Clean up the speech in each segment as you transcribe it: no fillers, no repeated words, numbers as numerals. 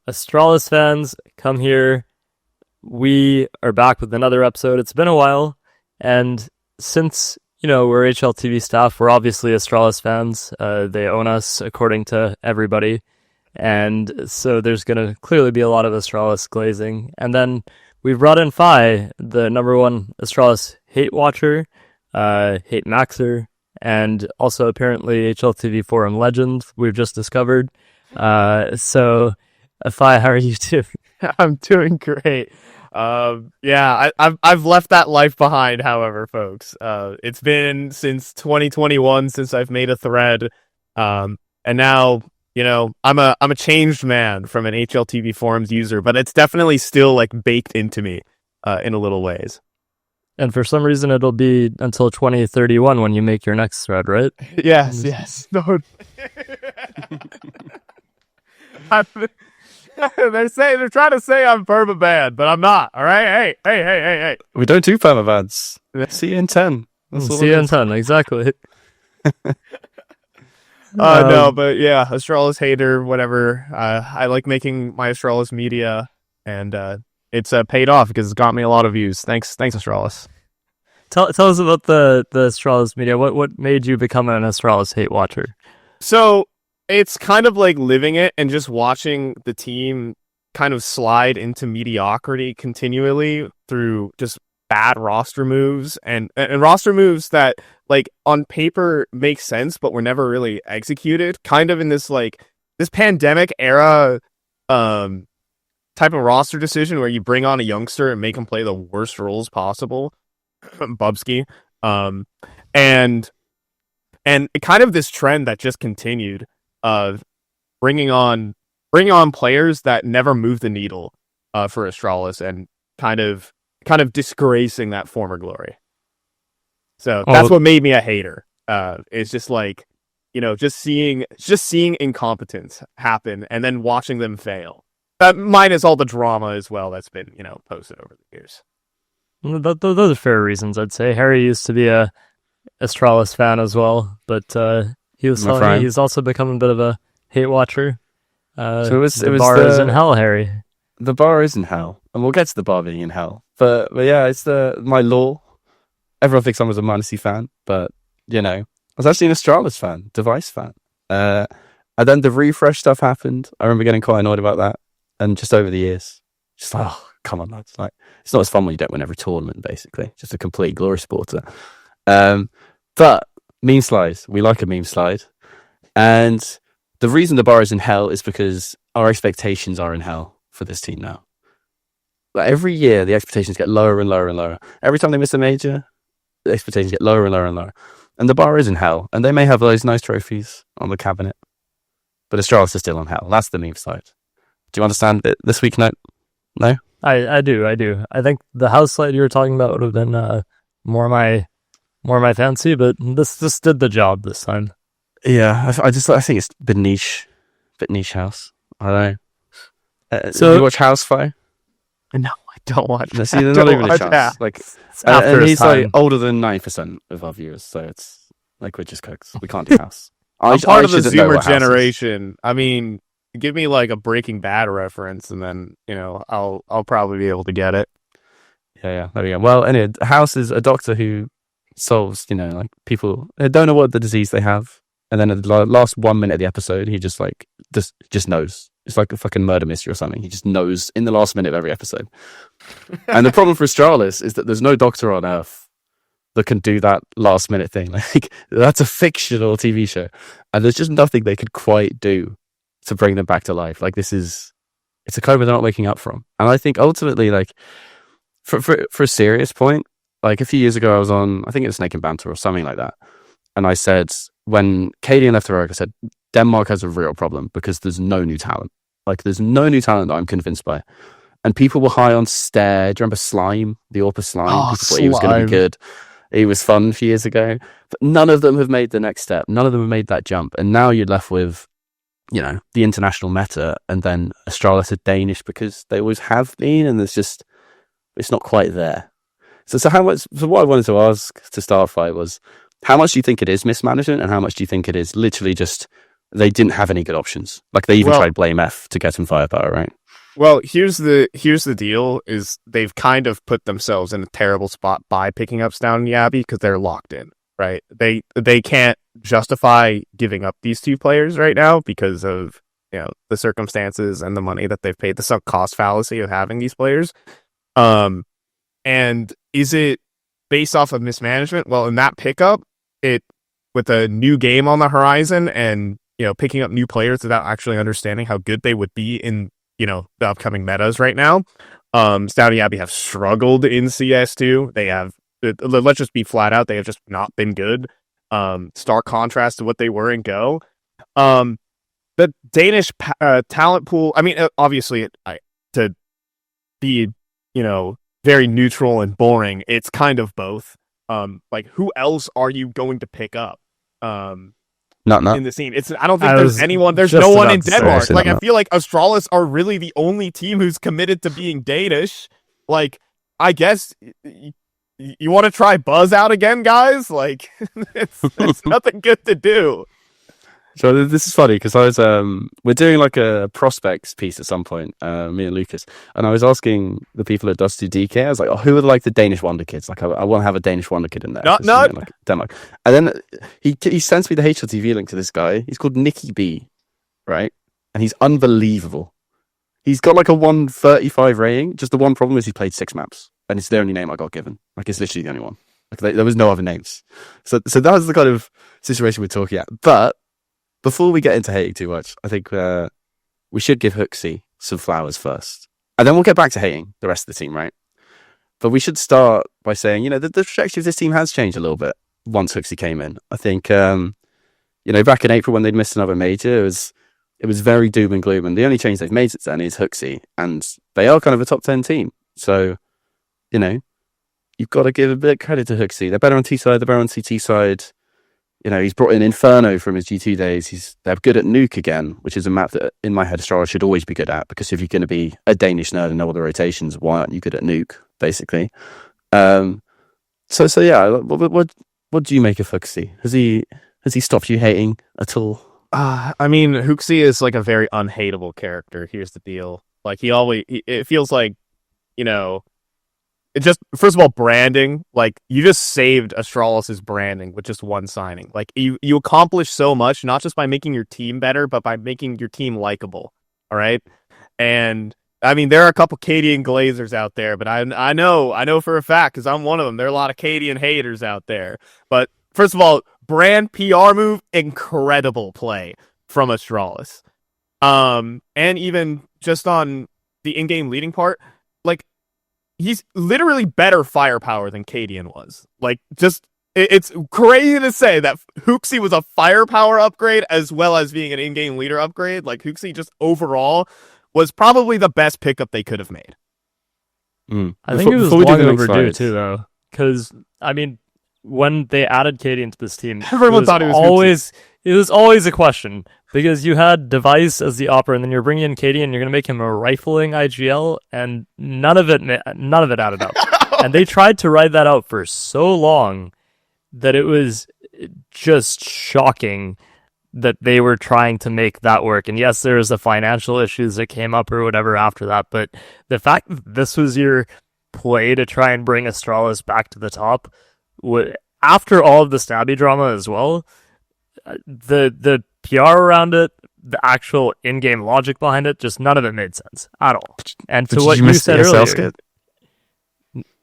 Astralis fans, come here. We are back with another episode. It's been a while, and since we're HLTV staff, we're obviously Astralis fans. They own us according to everybody, and so there's gonna clearly be a lot of Astralis glazing. And then we brought in Phi, the number one Astralis hate watcher, hate maxer, and also apparently HLTV forum legend. We've just discovered. So Phi, how are you doing? I'm doing great. I've left that life behind, however, folks. It's been since 2021 since I've made a thread. And now, I'm a changed man from an HLTV forums user, but it's definitely still like baked into me in a little ways. And for some reason it'll be until 2031 when you make your next thread, right? Yes. No. They're trying to say I'm perma-banned, but I'm not. All right, hey. We don't do perma-bans. See you in 10. See you in 10, exactly. No, but yeah, Astralis hater, whatever. I like making my Astralis media, and it's paid off because it's got me a lot of views. Thanks, Astralis. Tell us about the Astralis media. What made you become an Astralis hate watcher? So it's kind of like living it and just watching the team kind of slide into mediocrity continually through just bad roster moves and roster moves that like on paper make sense but were never really executed. Kind of in this pandemic era type of roster decision where you bring on a youngster and make him play the worst roles possible. Bubsky. And kind of this trend that just continued of bringing on players that never move the needle for Astralis and kind of disgracing that former glory. So that's what made me a hater. It's just like, just seeing incompetence happen and then watching them fail. Minus all the drama as well that's been, posted over the years. Those are fair reasons, I'd say. Harry used to be a Astralis fan as well, but he was telling me he's also become a bit of a hate watcher. So the bar is in hell, Harry. The bar is in hell, and we'll get to the bar being in hell. But yeah, it's my law. Everyone thinks I was a Magisk fan, but I was actually an Astralis fan, device fan. And then the refresh stuff happened. I remember getting quite annoyed about that, and just over the years, just like, oh, come on, lads! Like, it's not as fun when you don't win every tournament. Basically, just a complete glory sporter. But meme slides, we like a meme slide, and the reason the bar is in hell is because our expectations are in hell for this team now. Like every year, the expectations get lower and lower and lower. Every time they miss a major, the expectations get lower and lower and lower. And the bar is in hell, and they may have those nice trophies on the cabinet, but Astralis is still in hell. That's the meme side. Do you understand it this week, No? No? I do. I think the house slide you were talking about would have been more my fancy, but this did the job this time. Yeah, I think it's a bit niche house. I don't know. So do you watch House Fire? No, I don't watch. No, see, they're not even a chance. Like, and he's like older than 9% of our viewers, so it's like we're just cooks. We can't do House. I'm part of the Zoomer generation. I mean, give me like a Breaking Bad reference, and then I'll probably be able to get it. Yeah. There we go. Well, anyway, House is a doctor who solves, like people they don't know what the disease they have, and then at the last 1 minute of the episode, he just knows. It's like a fucking murder mystery or something. He just knows in the last minute of every episode. And the problem for Astralis is that there's no doctor on Earth that can do that last minute thing. Like, that's a fictional TV show, and there's just nothing they could quite do to bring them back to life. Like, it's a coma they're not waking up from. And I think ultimately, like, for a serious point, like a few years ago, I was on, I think it was Snake and Banter or something like that, and I said, when cadiaN left Heroic, I said, Denmark has a real problem because there's no new talent. Like, there's no new talent that I'm convinced by. And people were high on Staehr. Do you remember Slime? The Orpa Slime? Oh, people thought he was going to be good. He was fun a few years ago. But none of them have made the next step. None of them have made that jump. And now you're left with, the international meta, and then Astralis are Danish because they always have been, and it's not quite there. So what I wanted to ask to start fight was, how much do you think it is mismanagement, and how much do you think it is literally just they didn't have any good options? Like, they even tried blameF to get him firepower, right? Well, here's the deal: is they've kind of put themselves in a terrible spot by picking up Staehr and Yabby because they're locked in, right? They can't justify giving up these two players right now because of the circumstances and the money that they've paid, the sunk cost fallacy of having these players. And is it based off of mismanagement? Well, in that pickup, with a new game on the horizon and picking up new players without actually understanding how good they would be in the upcoming metas right now. Staehr and Yabby have struggled in CS2. They have, let's just be flat out, they have just not been good. Stark contrast to what they were in Go. The Danish talent pool, I mean, obviously, to be, very neutral and boring, it's kind of both. Like, who else are you going to pick up? Not in the scene. I don't think there's anyone. There's no one in Denmark. Like, I feel like Astralis are really the only team who's committed to being Danish. Like, I guess you want to try Buzz out again, guys? Like, it's nothing good to do. So this is funny because I was we're doing like a prospects piece at some point, me and Lucas, and I was asking the people at Dusty DK. I was like, "Oh, who are like the Danish wonder kids? Like, I want to have a Danish wonder kid in there." Not like Denmark. And then he sends me the HLTV link to this guy. He's called NickyB, right? And he's unbelievable. He's got like a 135 rating. Just the one problem is he played 6 maps, and it's the only name I got given. Like, it's literally the only one. Like, there was no other names. So that was the kind of situation we're talking at. But before we get into hating too much, I think we should give HooXi some flowers first. And then we'll get back to hating the rest of the team, right? But we should start by saying, the trajectory of this team has changed a little bit once HooXi came in. I think, back in April when they'd missed another major, it was very doom and gloom. And the only change they've made since then is HooXi. And they are kind of a top 10 team. So, you've got to give a bit of credit to HooXi. They're better on T side, they're better on CT side. He's brought in Inferno from his G2 days. They're good at Nuke again, which is a map that, in my head, Astralis should always be good at, because if you're going to be a Danish nerd and know all the rotations, why aren't you good at Nuke, basically? So yeah, what do you make of HooXi? Has he stopped you hating at all? I mean, HooXi is like a very unhateable character. Here's the deal. Like, it feels like, it just, first of all, branding, like, you just saved Astralis' branding with just one signing. Like, you accomplish so much, not just by making your team better, but by making your team likable. All right. And I mean, there are a couple cadiaN glazers out there, but I know for a fact, because I'm one of them. There are a lot of cadiaN haters out there. But first of all, brand PR move, incredible play from Astralis. And even just on the in-game leading part, like, he's literally better firepower than cadiaN was. Like, just, it's crazy to say that HooXi was a firepower upgrade as well as being an in-game leader upgrade. Like, HooXi just overall was probably the best pickup they could have made. I think it was long overdue too, though. Because, I mean, when they added cadiaN to this team, everyone thought it was always a question. Because you had Device as the opera, and then you're bringing in cadiaN, you're going to make him a rifling IGL, and none of it added up. And they tried to ride that out for so long that it was just shocking that they were trying to make that work. And yes, there was the financial issues that came up or whatever after that, but the fact that this was your play to try and bring Astralis back to the top, after all of the Stabby drama as well, the PR around it, the actual in-game logic behind it, just none of it made sense at all. And to what you said earlier, skit?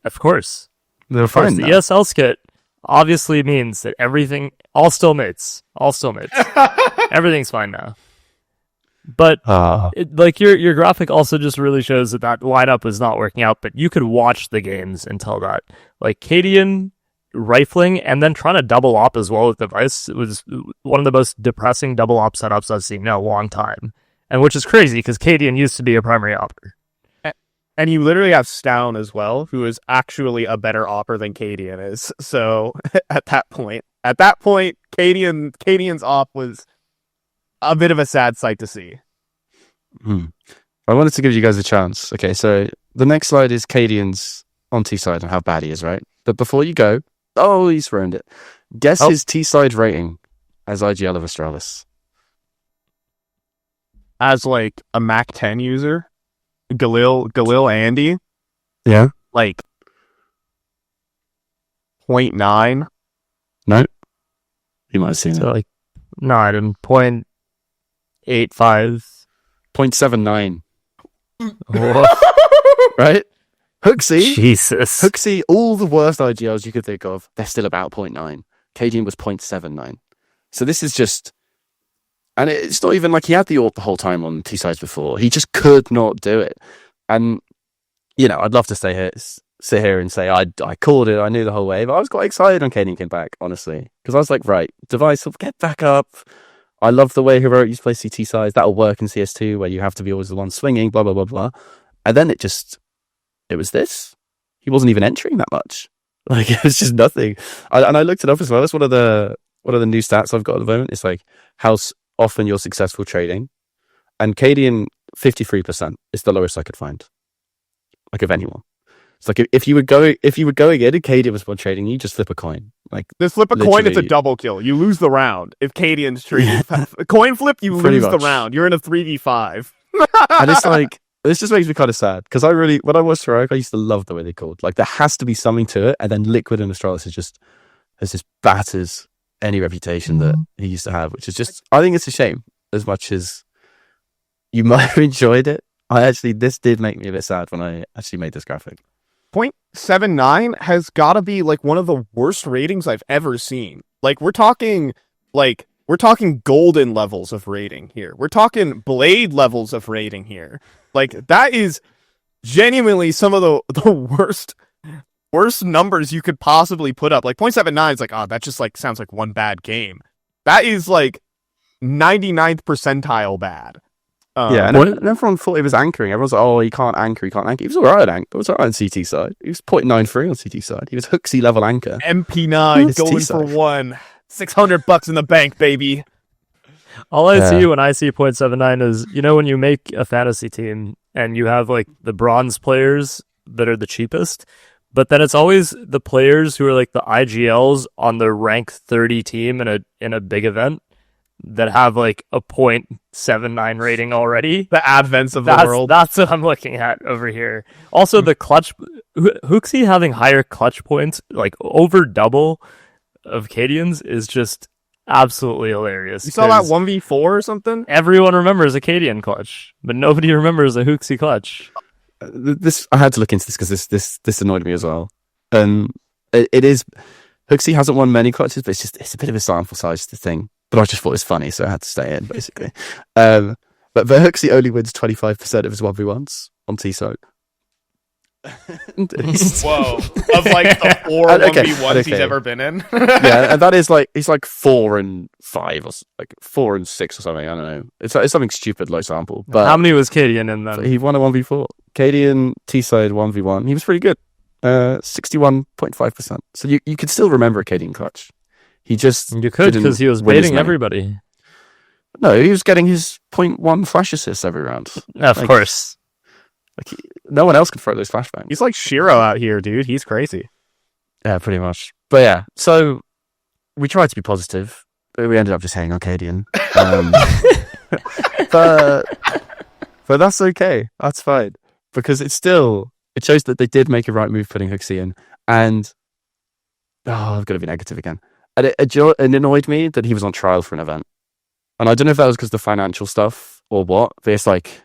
Of course, they're fine. The ESL skit obviously means that everything, all still mates, everything's fine now. But like your graphic also just really shows that lineup was not working out. But you could watch the games and tell that, like, cadiaN rifling and then trying to double op as well with Device, it was one of the most depressing double op setups I've seen in a long time, and which is crazy because cadiaN used to be a primary opper. And you literally have Staehr as well, who is actually a better opper than cadiaN is. So at that point, cadiaN's op was a bit of a sad sight to see. I wanted to give you guys a chance. Okay, so the next slide is cadiaN's on T side and how bad he is, right? But before you go, he's ruined it. Guess his T side rating as IGL of Astralis. As like a Mac 10 user? Galil Andy, Yeah. like 0.9. No. You might have seen So it. like, no, I didn't. 0.85. 0.79. Whoa. Right? HooXi. Jesus. HooXi, all the worst IGLs you could think of, they're still about 0.9. cadiaN was 0.79. So this is just... And it's not even like he had the AWP the whole time on TeSeS before. He just could not do it. And, you know, I'd love to sit here and say I called it, I knew the whole way, but I was quite excited when cadiaN came back, honestly. Because I was like, right, device will get back up. I love the way Heroic used to play CT size. That'll work in CS2 where you have to be always the one swinging, blah, blah, blah, blah. And then it was this. He wasn't even entering that much. Like, it was just nothing. And I looked it up as well. That's one of the new stats I've got at the moment. It's like how often you're successful trading. And cadiaN, 53% is the lowest I could find. Like, of anyone. It's like if you were going in and cadiaN was one trading, you just flip a coin. Like, Just flip a coin, it's a literally. double kill. You lose the round. If cadiaN's trading coin flip, you Pretty lose the much. round. You're in a 3v5. And it's like, this just makes me kind of sad because when I watched Heroic, I used to love the way they called. Like, there has to be something to it, and then Liquid and Astralis has batters any reputation that he used to have, which is just, I think it's a shame. As much as you might have enjoyed it, this did make me a bit sad when I actually made this graphic. 0.79 has got to be like one of the worst ratings I've ever seen. Like, we're talking golden levels of rating here. We're talking blade levels of rating here. Like, that is genuinely some of the worst numbers you could possibly put up. Like, 0.79 is like, oh, that just like sounds like one bad game. That is like 99th percentile bad. Yeah, and everyone thought he was anchoring. Everyone's like, oh, he can't anchor. He was all right at anchor. He was all right on CT side. He was 0.93 on CT side. He was HooXi level anchor. MP9 going for one. $600 in the bank, baby. All I see when I see 0.79 is, you know, when you make a fantasy team and you have like the bronze players that are the cheapest, but then it's always the players who are like the IGLs on the rank 30 team in a big event that have like a 0.79 rating already. The advents of the world. That's what I'm looking at over here. Also, the clutch, HooXi having higher clutch points, like over double of cadiaN's, is just absolutely hilarious. You saw that 1v4 or something? Everyone remembers a cadiaN clutch, but nobody remembers a HooXi clutch. I had to look into this because this annoyed me as well. It is HooXi hasn't won many clutches, but it's a bit of a sample size thing. But I just thought it was funny, so I had to stay in, basically. But HooXi only wins 25% of his 1v1s on TeSeS. Whoa. Of like the 4 1v1s he's ever been in? Yeah, and that is like, he's like 4 and 5, or like 4 and 6 or something, I don't know. It's something stupid, low sample. But how many was cadiaN in then? he won a 1v4. cadiaN, TeSeS 1v1. He was pretty good. 61.5%. So you could still remember a cadiaN clutch. You could because he was baiting everybody. No, he was getting his 0.1 flash assists every round. Of course. Like, no one else can throw those flashbangs. He's like Shiro out here, dude. He's crazy. Yeah, pretty much. But yeah, so we tried to be positive, but we ended up just hating on cadiaN. But that's okay. That's fine. Because it shows that they did make a right move putting HooXi in. And I've got to be negative again. And it annoyed me that he was on trial for an event. And I don't know if that was because of the financial stuff or what, but it's like,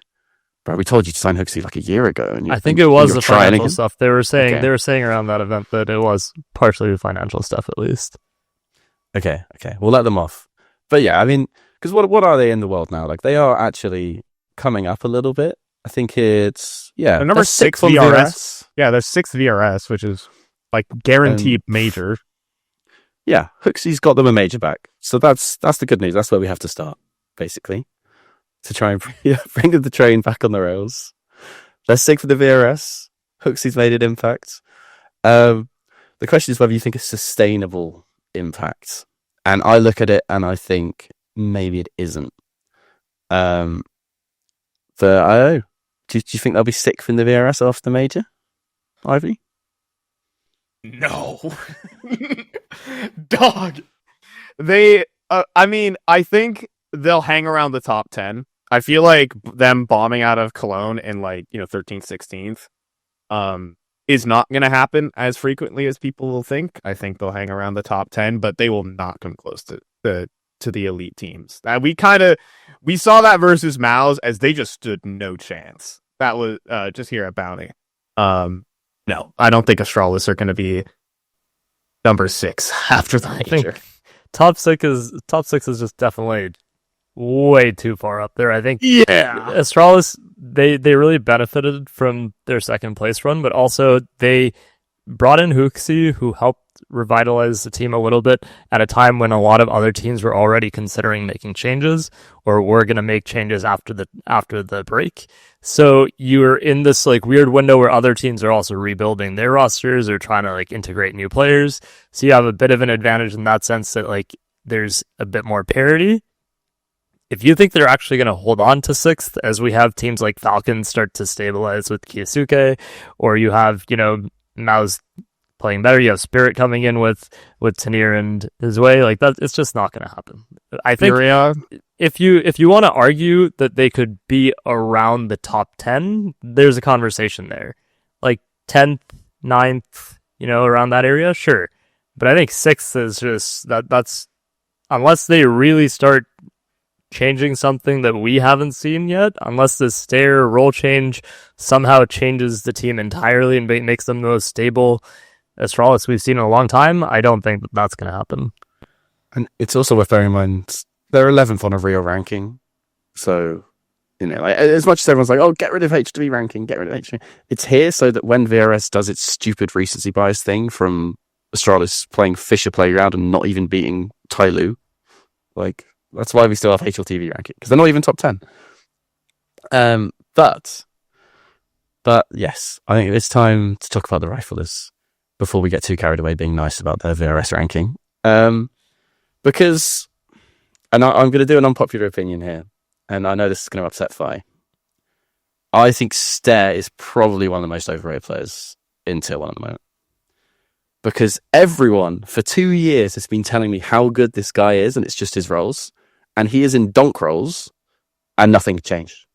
bro, we told you to sign HooXi like a year ago. And I think it was the financial again? stuff. They were saying around that event that it was partially the financial stuff, at least. Okay. We'll let them off. But yeah, I mean, because what are they in the world now? Like, they are actually coming up a little bit. I think it's, they're number 6 VRS. Yeah, they're 6 VRS, which is like guaranteed major. Yeah, HooXi's got them a major back. So that's the good news. That's where we have to start, basically, to try and bring the train back on the rails. Let's stick for the VRS. HooXi's made an impact. The question is whether you think it's sustainable impact. And I look at it and I think maybe it isn't. But I don't know. Do you think they'll be sixth in the VRS after the major, Ivy? No. Dog. They, I mean, I think they'll hang around the top 10. I feel like them bombing out of Cologne in like 13th, 16th, is not going to happen as frequently as people will think. I think they'll hang around the top 10, but they will not come close to the elite teams. We saw that versus MOUZ as they just stood no chance. That was just here at Bounty. No, I don't think Astralis are going to be number 6 after the major. Top six is just definitely way too far up there. I think Astralis, they really benefited from their second place run, but also they brought in HooXi, who helped revitalize the team a little bit at a time when a lot of other teams were already considering making changes or were going to make changes after the break. So you're in this like weird window where other teams are also rebuilding their rosters or trying to like integrate new players. So you have a bit of an advantage in that sense that like there's a bit more parity. If you think they're actually going to hold on to 6th, as we have teams like Falcon start to stabilize with Kyosuke, or you have, MOUZ playing better, you have Spirit coming in with TeSeS and his way, like that, it's just not going to happen. I think if you want to argue that they could be around the top 10, there's a conversation there. Like 10th, 9th, around that area, sure. But I think 6th is just that's unless they really start changing something that we haven't seen yet, unless the Staehr role change somehow changes the team entirely and makes them the most stable Astralis we've seen in a long time, I don't think that's going to happen. And it's also worth bearing in mind, they're 11th on a real ranking. So, like, as much as everyone's like, oh, get rid of HLTV ranking, get rid of HLTV. It's here so that when VRS does its stupid recency bias thing from Astralis playing Fisher Playground and not even beating Tyloo, like, that's why we still have HLTV ranking, because they're not even top 10. But yes, I think it's time to talk about the riflers before we get too carried away being nice about their VRS ranking. Because, and I'm going to do an unpopular opinion here, and I know this is going to upset Fi. I think Staehr is probably one of the most overrated players in Tier 1 at the moment. Because everyone for 2 years has been telling me how good this guy is, and it's just his roles. And he is in donk roles, and nothing changed.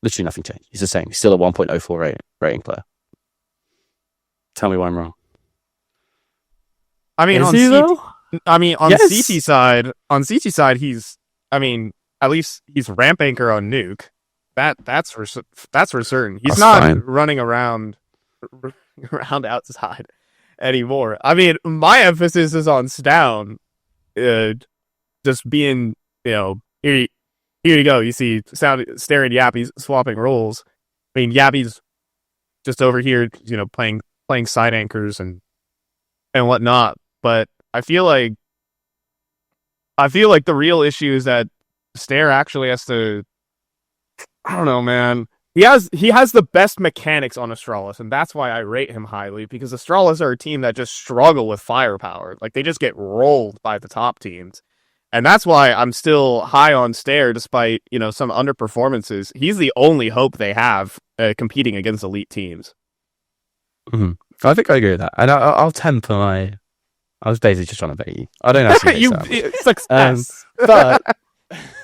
Literally nothing changed. He's the same. He's still a 1.04 rating player. Tell me why I'm wrong. I mean, on Yes. CT side, he's. I mean, at least he's ramp anchor on Nuke. That's for certain. He's not running around outside anymore. I mean, my emphasis is on Stown. Just being, here you go. You see Staehr and Yappy's swapping roles. I mean, Yappy's just over here, playing side anchors and whatnot. But I feel like the real issue is that Staehr actually has to. I don't know, man. He has the best mechanics on Astralis, and that's why I rate him highly, because Astralis are a team that just struggle with firepower. Like, they just get rolled by the top teams. And that's why I'm still high on Staehr, despite, some underperformances. He's the only hope they have competing against elite teams. Mm-hmm. I think I agree with that. And I'll temper my... I was basically just trying to bait you. I don't actually Success. But...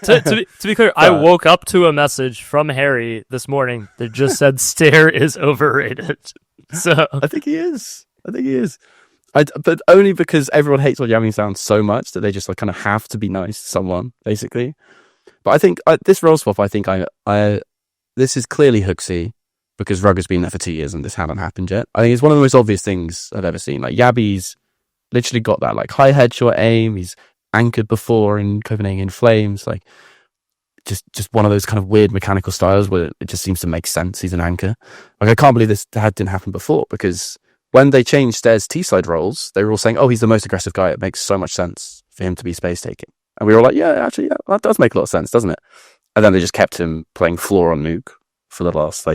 to be clear, I woke up to a message from Harry this morning that just said Staehr is overrated. So I think he is. But only because everyone hates what Yami sounds so much that they just kind of have to be nice to someone, basically. But I think this role swap, this is clearly HooXi, because Rug has been there for 2 years and this hasn't happened yet. I think it's one of the most obvious things I've ever seen. Like, Yabby's literally got that like high headshot aim. He's anchored before in Copenhagen Flames, like just one of those kind of weird mechanical styles where it just seems to make sense. He's an anchor. Like, I can't believe this didn't happen before, because when they changed Staehr's T-side roles, they were all saying, oh, he's the most aggressive guy. It makes so much sense for him to be space taking. And we were all like, yeah, that does make a lot of sense, doesn't it? And then they just kept him playing floor on Nuke for the last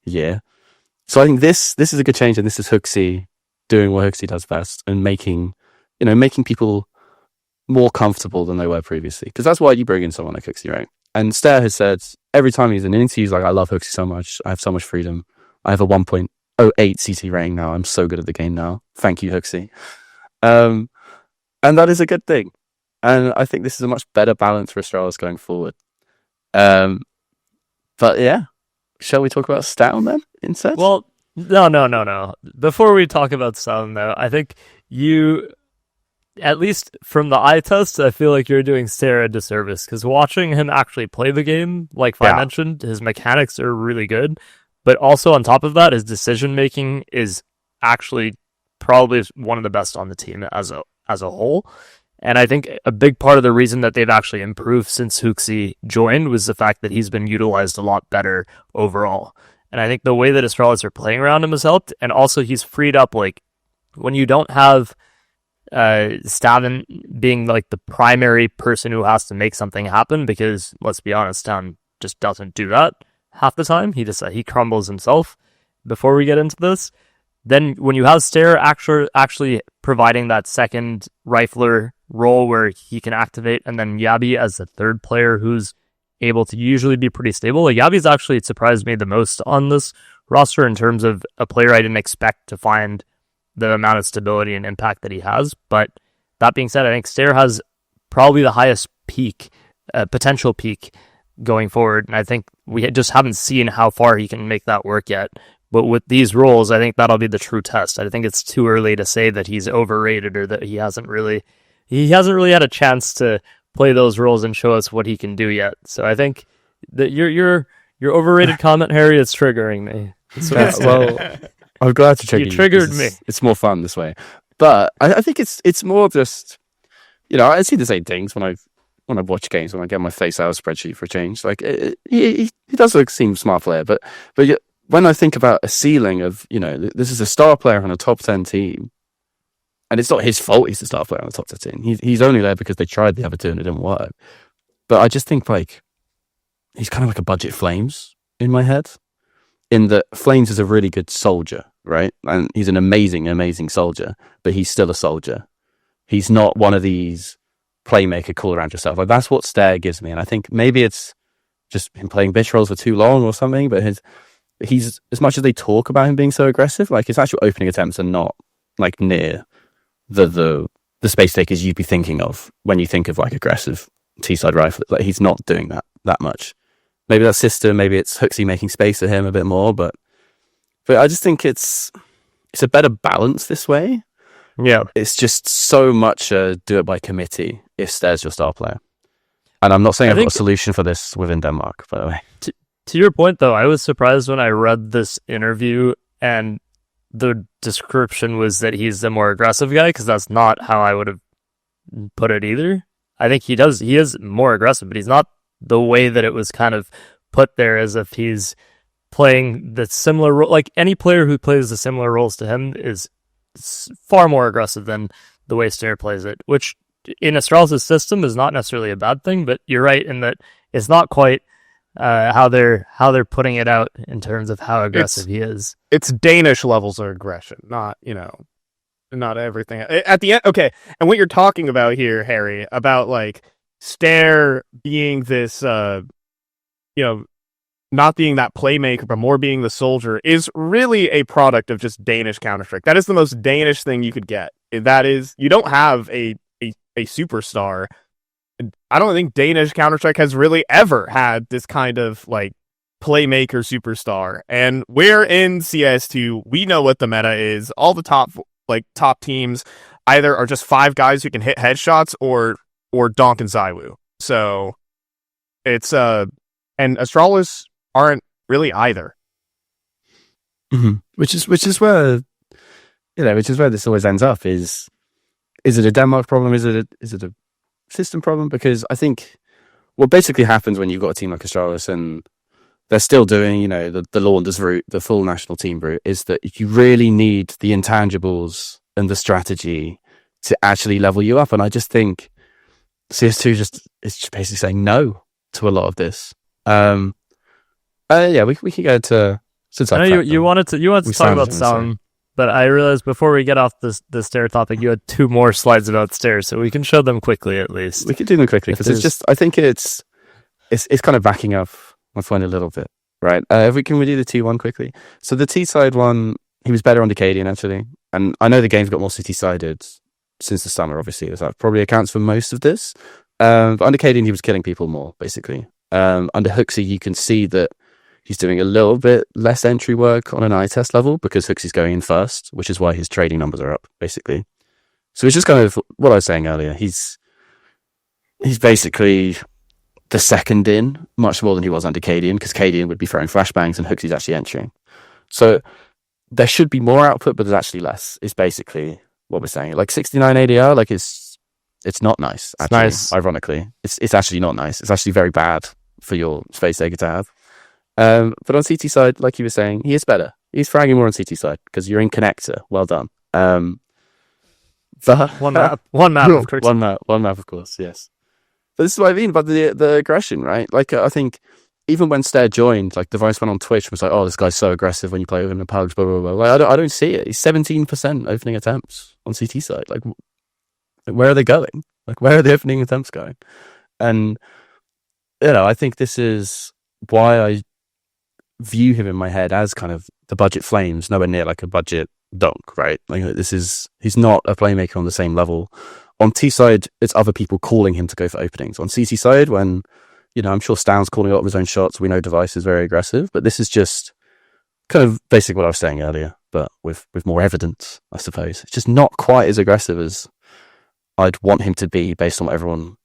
year. So I think this is a good change, and this is HooXi doing what HooXi does best and making people more comfortable than they were previously, because that's why you bring in someone like HooXi, right? And Staehr has said every time he's in interviews, like, I love HooXi so much, I have so much freedom, I have a 1.08 CT rating now, I'm so good at the game now, thank you, HooXi. And that is a good thing, and I think this is a much better balance for Astralis going forward. But yeah, shall we talk about Staehr then instead? Well, no. Before we talk about Sound, though, I think you, at least from the eye test, I feel like you're doing Staehr a disservice, because watching him actually play the game, like I mentioned, his mechanics are really good, but also on top of that, his decision making is actually probably one of the best on the team as a whole. And I think a big part of the reason that they've actually improved since HooXi joined was the fact that he's been utilized a lot better overall. And I think the way that Astralis are playing around him has helped. And also he's freed up, like, when you don't have Staehr being like the primary person who has to make something happen, because let's be honest, Staehr just doesn't do that half the time. He crumbles himself. Before we get into this, then when you have Staehr actually providing that second rifler role where he can activate, and then Yabi as the third player who's able to usually be pretty stable. Like, Yabi's actually surprised me the most on this roster in terms of a player I didn't expect to find the amount of stability and impact that he has. But that being said, I think Staehr has probably the highest peak, potential peak going forward. And I think we just haven't seen how far he can make that work yet. But with these roles, I think that'll be the true test. I think it's too early to say that he's overrated or that he hasn't really had a chance to play those roles and show us what he can do yet. So I think that your overrated comment, Harry, is triggering me. Well, I'm glad to trigger you. You triggered me. It's more fun this way. But I think it's more just, I see the same things when I watch games, when I get my face out of spreadsheet for a change. Like, he does seem a smart player, but when I think about a ceiling of, this is a star player on a top 10 team, and it's not his fault he's a star player on the top 10 team. He's only there because they tried the other two and it didn't work. But I just think, like, he's kind of like a budget Flames in my head, in that Flames is a really good soldier, right? And he's an amazing, amazing soldier, but he's still a soldier. He's not one of these playmaker, cool around yourself. Like, that's what Staehr gives me. And I think maybe it's just him playing bitch roles for too long or something, but he's, as much as they talk about him being so aggressive, like, his actual opening attempts are not, like, near the space takers you'd be thinking of when you think of, like, aggressive T-side rifle. Like, he's not doing that much. Maybe that's system, maybe it's HooXi making space for him a bit more, but I just think it's a better balance this way. Yeah. It's just so much do it by committee if Staehr's your star player. And I'm not saying I've got a solution for this within Denmark, by the way. To your point, though, I was surprised when I read this interview and the description was that he's the more aggressive guy, because that's not how I would have put it either. I think he is more aggressive, but he's not the way that it was kind of put there, as if he's playing the similar role. Like, any player who plays the similar roles to him is far more aggressive than the way Staehr plays it, which in Astralis' system is not necessarily a bad thing, but you're right in that it's not quite how they're putting it out in terms of how aggressive he is. It's Danish levels of aggression, not not everything. At the end, okay. And what you're talking about here, Harry, about, like, Staehr being this, not being that playmaker, but more being the soldier, is really a product of just Danish Counter-Strike. That is the most Danish thing you could get. That is, you don't have a superstar. I don't think Danish Counter-Strike has really ever had this kind of, like, playmaker superstar. And we're in CS2. We know what the meta is. All the top teams either are just 5 guys who can hit headshots or Donk and Zywoo. So it's and Astralis aren't really either. Mm-hmm. Which is where this always ends up. Is it a Denmark problem? Is it a system problem? Because I think what basically happens when you've got a team like Astralis and they're still doing, the Launders route, the full national team route, is that you really need the intangibles and the strategy to actually level you up. And I just think CS2 is just basically saying no to a lot of this. We could go to. I know you wanted to talk about Sound, but I realized before we get off the Staehr topic, you had 2 more slides about Staehr, so we can show them quickly at least. We can do them quickly because it's just, I think it's kind of backing up my point a little bit, right? Can we do the T1 quickly? So the T side one, he was better on the cadiaN actually, and I know the game's got more city-sided since the summer. Obviously, that probably accounts for most of this. But on the cadiaN, he was killing people more basically. Under HooXi, you can see that he's doing a little bit less entry work on an eye test level because HooXi's going in first, which is why his trading numbers are up, basically. So it's just kind of what I was saying earlier. He's basically the second in much more than he was under cadiaN, because cadiaN would be throwing flashbangs and HooXi's actually entering. So there should be more output, but there's actually less. Is basically what we're saying. Like 69 ADR, like it's not nice. Actually, nice. Ironically, it's actually not nice. It's actually very bad for your space data to have. But on CT side, like you were saying, he is better. He's fragging more on CT side because you're in connector. Well done. But One map, of course. One map, of course. Yes. But this is what I mean about the aggression, right? Like I think even when Staehr joined, like Device went on Twitch and was like, "Oh, this guy's so aggressive when you play with him in PUBG." Blah blah blah. Like, I don't see it. He's 17% opening attempts on CT side. Like where are they going? Like where are the opening attempts going? And I think this is why I view him in my head as kind of the budget Flames, nowhere near like a budget Dunk, right? Like he's not a playmaker on the same level. On T side, it's other people calling him to go for openings. On CT side, when, I'm sure Stan's calling a lot of his own shots, we know Device is very aggressive, but this is just kind of basically what I was saying earlier, but with more evidence, I suppose. It's just not quite as aggressive as I'd want him to be based on what everyone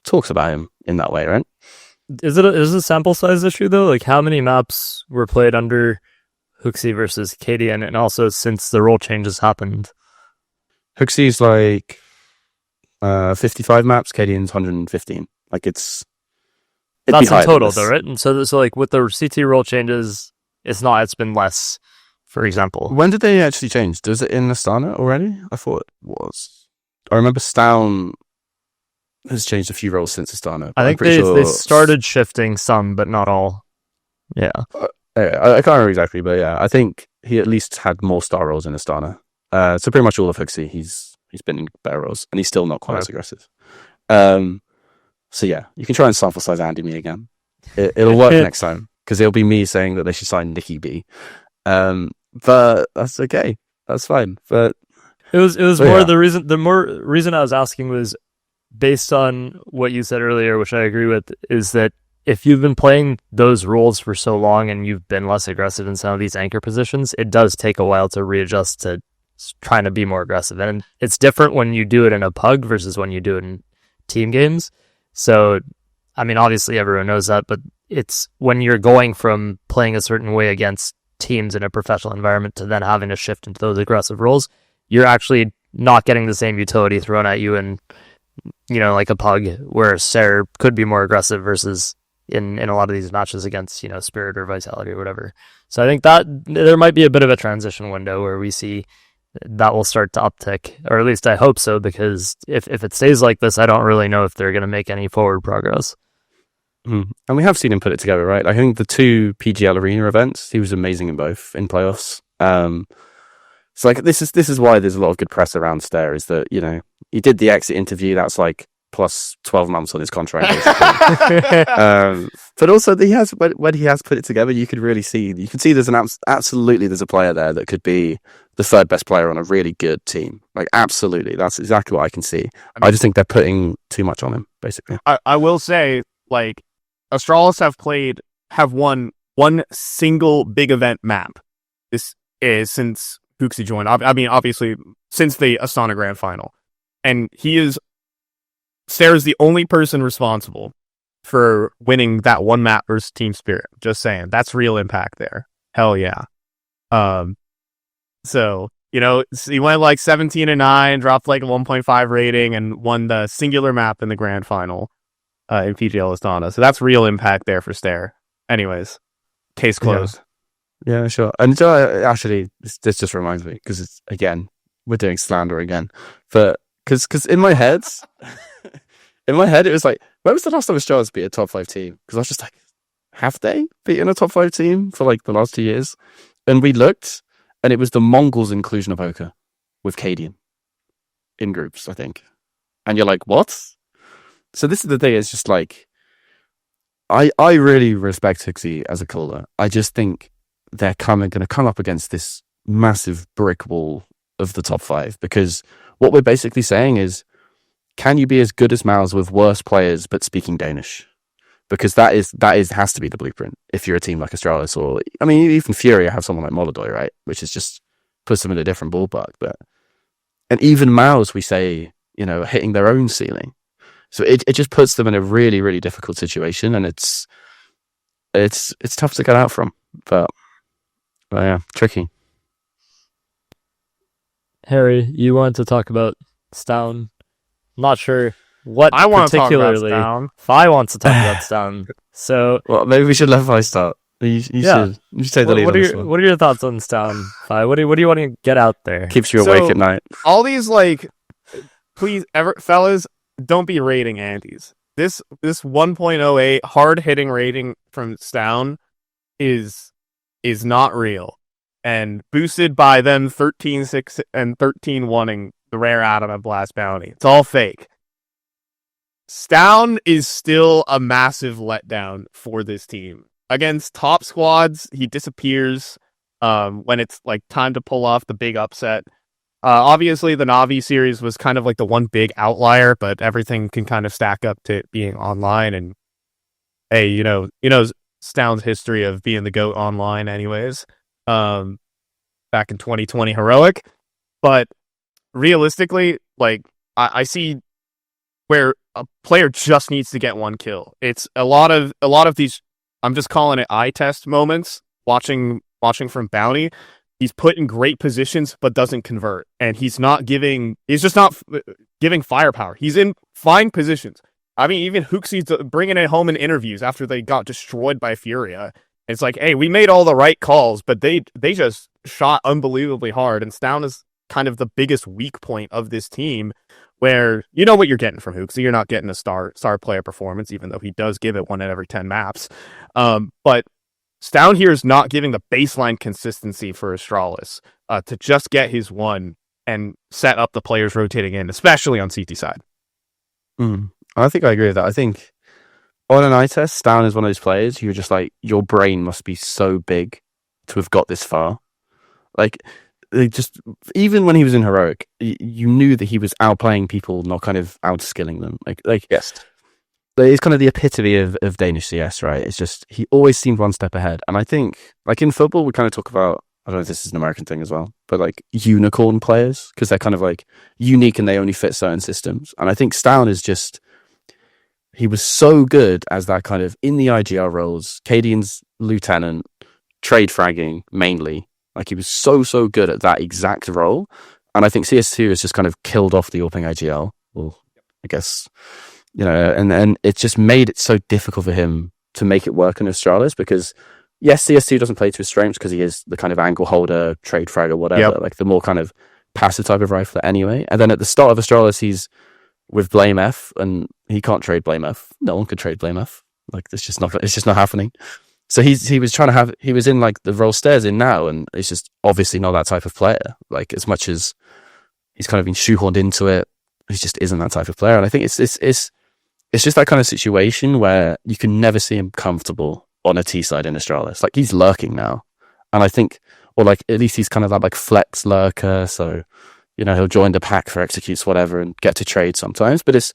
talks about him in that way, right? Is it a sample size issue though? Like how many maps were played under HooXi versus cadiaN, and also since the role changes happened? HooXi's like 55 maps, cadiaN's 115. Like that's in total though, right? And so like with the CT role changes, it's been less, for example. When did they actually change? Was it in Astana already? I thought it was. I remember Staehr has changed a few roles since Astana. I think they started shifting some, but not all. Yeah. I can't remember exactly, but yeah, I think he at least had more star roles in Astana. So pretty much all of HooXi, he's been in better roles, and he's still not quite as aggressive. So yeah, you can try and sample size Andy me again. It'll work next time, because it'll be me saying that they should sign NickyB. But that's okay. That's fine. But it was more the more reason I was asking was based on what you said earlier, which I agree with, is that if you've been playing those roles for so long and you've been less aggressive in some of these anchor positions, it does take a while to readjust to trying to be more aggressive. And it's different when you do it in a PUG versus when you do it in team games. So, I mean, obviously everyone knows that, but it's when you're going from playing a certain way against teams in a professional environment to then having to shift into those aggressive roles, you're actually not getting the same utility thrown at you in, like a PUG where Staehr could be more aggressive versus in a lot of these matches against, Spirit or Vitality or whatever. So I think that there might be a bit of a transition window where we see that will start to uptick, or at least I hope so, because if it stays like this, I don't really know if they're going to make any forward progress. And we have seen him put it together, right? I think the 2 PGL Arena events, he was amazing in both in playoffs. So like this is why there's a lot of good press around Staehr, is that, he did the exit interview, that's like plus 12 months on his contract, basically. But also when he has put it together, you can see there's there's a player there that could be the third best player on a really good team. Like absolutely, that's exactly what I can see. I just think they're putting too much on him, basically. I will say, like, Astralis have won one single big event map. This is since HooXi joined. I mean, obviously since the Astana Grand Final, and Staehr is the only person responsible for winning that one map versus Team Spirit. Just saying, that's real impact there. Hell yeah. So, he went like 17-9, dropped like a 1.5 rating, and won the singular map in the grand final in PGL Astana. So that's real impact there for Staehr. Anyways, case closed. Yeah, sure. And actually, this just reminds me, because it's, again, we're doing slander again. But because in my head, it was like, when was the last time Astralis beat a top 5 team? Because I was just like, have they beaten a top 5 team for like the last 2 years? And we looked, and it was the Mongols' inclusion of poker with cadiaN in groups, I think. And you're like, what? So this is the thing, it's just like, I really respect HooXi as a caller. I just think they're going to come up against this massive brick wall of the top 5, because what we're basically saying is, can you be as good as MOUZ with worse players but speaking Danish? because that has to be the blueprint if you're a team like Astralis, or I mean even Fury have someone like Molodoi, right, which is just puts them in a different ballpark. But and even MOUZ, we say, you know, hitting their own ceiling, so it just puts them in a really, really difficult situation, and it's tough to get out from. But yeah, tricky. Harry, you wanted to talk about Staehr. Not sure what I want to talk about particularly. Staehr. Fi wants to talk about Staehr. So Well, maybe we should let Fi start. You should take the lead on this one. What are your thoughts on Staehr, Fi? What do you want to get out there? Keeps you awake at night. All these, like, please, fellas, don't be rating antis. This 1.08 hard hitting rating from Staehr is not real, and boosted by them 13-6 and 13-1ing the rare Atom and Blast Bounty. It's all fake. Staehr is still a massive letdown for this team. Against top squads, he disappears when it's like time to pull off the big upset. Obviously, the Na'Vi series was kind of like the one big outlier, but everything can kind of stack up to it being online. And hey, you know, Staehr's history of being the GOAT online, anyways. Back in 2020 heroic, but realistically, like I see where a player just needs to get one kill. It's a lot of these. I'm just calling it eye test moments. Watching from Bounty, he's put in great positions but doesn't convert, and he's just not giving firepower. He's in fine positions. I mean, even HooXi's bringing it home in interviews after they got destroyed by Furia. It's like, hey, we made all the right calls, but they just shot unbelievably hard, and Staehr is kind of the biggest weak point of this team, where you know what you're getting from HooXi. You're not getting a star player performance, even though he does give it 1 in every 10 maps. But Staehr here is not giving the baseline consistency for Astralis to just get his one and set up the players rotating in, especially on CT side. I think I agree with that. I think on an eye test, Staehr is one of those players you're just like, your brain must be so big to have got this far. Like, they just, even when he was in heroic, you knew that he was outplaying people, not kind of outskilling them. Like Yes. It's kind of the epitome of Danish CS, right? It's just, he always seemed one step ahead. And I think, like in football, we kind of talk about, I don't know if this is an American thing as well, but like unicorn players, because they're kind of like unique and they only fit certain systems. And I think Staehr is just, he was so good as that kind of in the IGL roles, cadiaN's lieutenant, trade fragging mainly. Like he was so good at that exact role. And I think CS2 has just kind of killed off the Orping IGL. Well, I guess, you know, and it just made it so difficult for him to make it work in Astralis, because yes, CS2 doesn't play to his strengths because he is the kind of angle holder, trade fragger, whatever, like the more kind of passive type of rifler anyway. And then at the start of Astralis, he's with blameF, and he can't trade blameF. No one could trade blameF. Like it's just not happening. So he was in like the role Staehr's in now, and it's just obviously not that type of player. Like as much as he's kind of been shoehorned into it, he just isn't that type of player. And I think it's just that kind of situation where you can never see him comfortable on a T side in Astralis. Like he's lurking now, and I think, or like at least he's kind of that like flex lurker. So you know he'll join the pack for executes whatever and get to trade sometimes, but it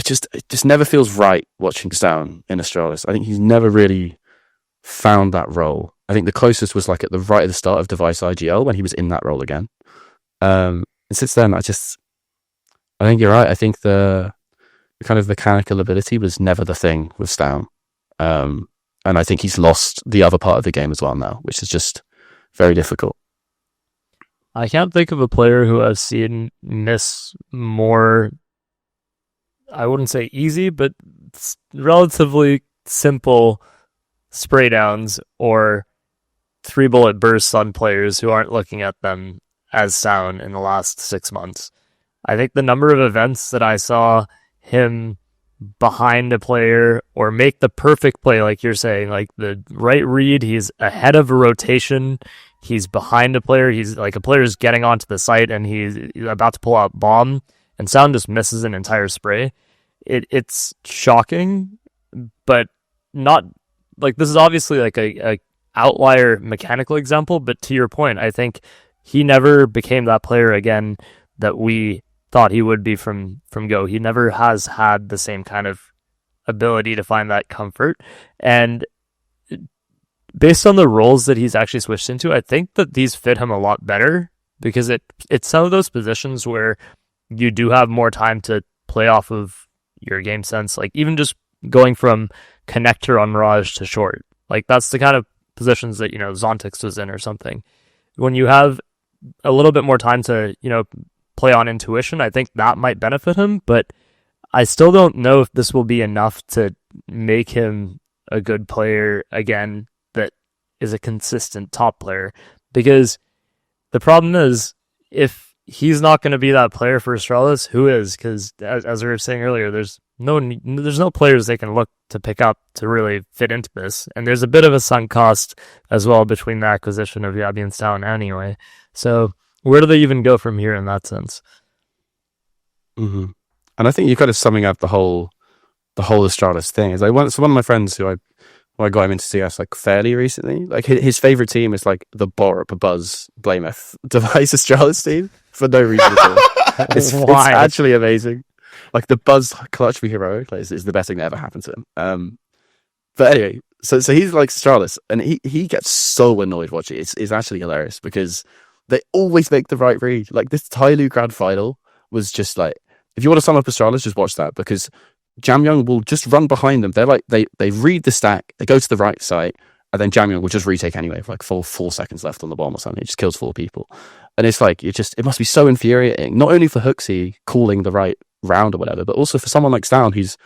just never feels right watching Staehr in Astralis. I think he's never really found that role. I think the closest was like at the right at the start of Device IGL when he was in that role again. And since then, I think you're right. I think the kind of mechanical ability was never the thing with Staehr. And I think he's lost the other part of the game as well now, which is just very difficult. I can't think of a player who I've seen miss more, I wouldn't say easy, but relatively simple spray downs or 3-bullet bursts on players who aren't looking at them as sound in the last 6 months. I think the number of events that I saw him behind a player or make the perfect play, like you're saying, like the right read, he's ahead of a rotation, he's behind a player, he's like a player's getting onto the site and he's about to pull out bomb, and Sound just misses an entire spray. It's shocking, but not like, this is obviously like a outlier mechanical example, but to your point, I think he never became that player again that we thought he would be from Go. He never has had the same kind of ability to find that comfort. And based on the roles that he's actually switched into, I think that these fit him a lot better, because it's some of those positions where you do have more time to play off of your game sense. Like even just going from connector on Mirage to short, like that's the kind of positions that, Zontix was in or something. When you have a little bit more time to, play on intuition, I think that might benefit him, but I still don't know if this will be enough to make him a good player again that is a consistent top player. Because the problem is, if he's not going to be that player for Astralis, who is? Because as we were saying earlier, there's no players they can look to pick up to really fit into this, and there's a bit of a sunk cost as well between the acquisition of Yabi and Staehr anyway. So where do they even go from here in that sense? Mm-hmm. And I think you're kind of summing up the whole Astralis thing. Is like one of my friends who I got him into CS like fairly recently. Like his favorite team is like the Buzz blameF device Astralis team for no reason at all. It's actually amazing. Like the Buzz clutch for heroic is the best thing that ever happened to him. But anyway, so he's like Astralis, and he gets so annoyed watching it. It's actually hilarious because they always make the right read. Like this Tyloo grand final was just like, if you want to sum up Astralis, just watch that, because Jamyoung will just run behind them. They're like they read the stack, they go to the right side, and then Jamyoung will just retake anyway with like 4 seconds left on the bomb or something. It just kills 4 people. And it's like it must be so infuriating, not only for HooXi calling the right round or whatever, but also for someone like Staehr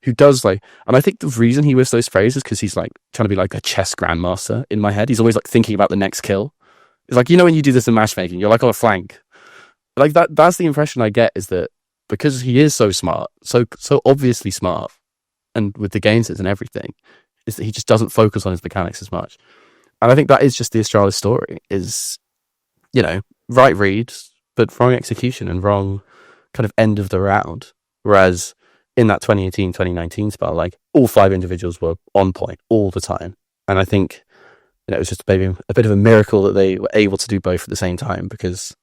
who does like, and I think the reason he was those praise is because he's like trying to be like a chess grandmaster in my head. He's always like thinking about the next kill. It's like, when you do this in matchmaking, you're like on a flank. Like that's the impression I get, is that because he is so smart, so obviously smart, and with the game sense and everything, is that he just doesn't focus on his mechanics as much. And I think that is just the Astralis story, is, right read, but wrong execution and wrong kind of end of the round. Whereas in that 2018, 2019 spell, like all 5 individuals were on point all the time. And I think, it was just maybe a bit of a miracle that they were able to do both at the same time, because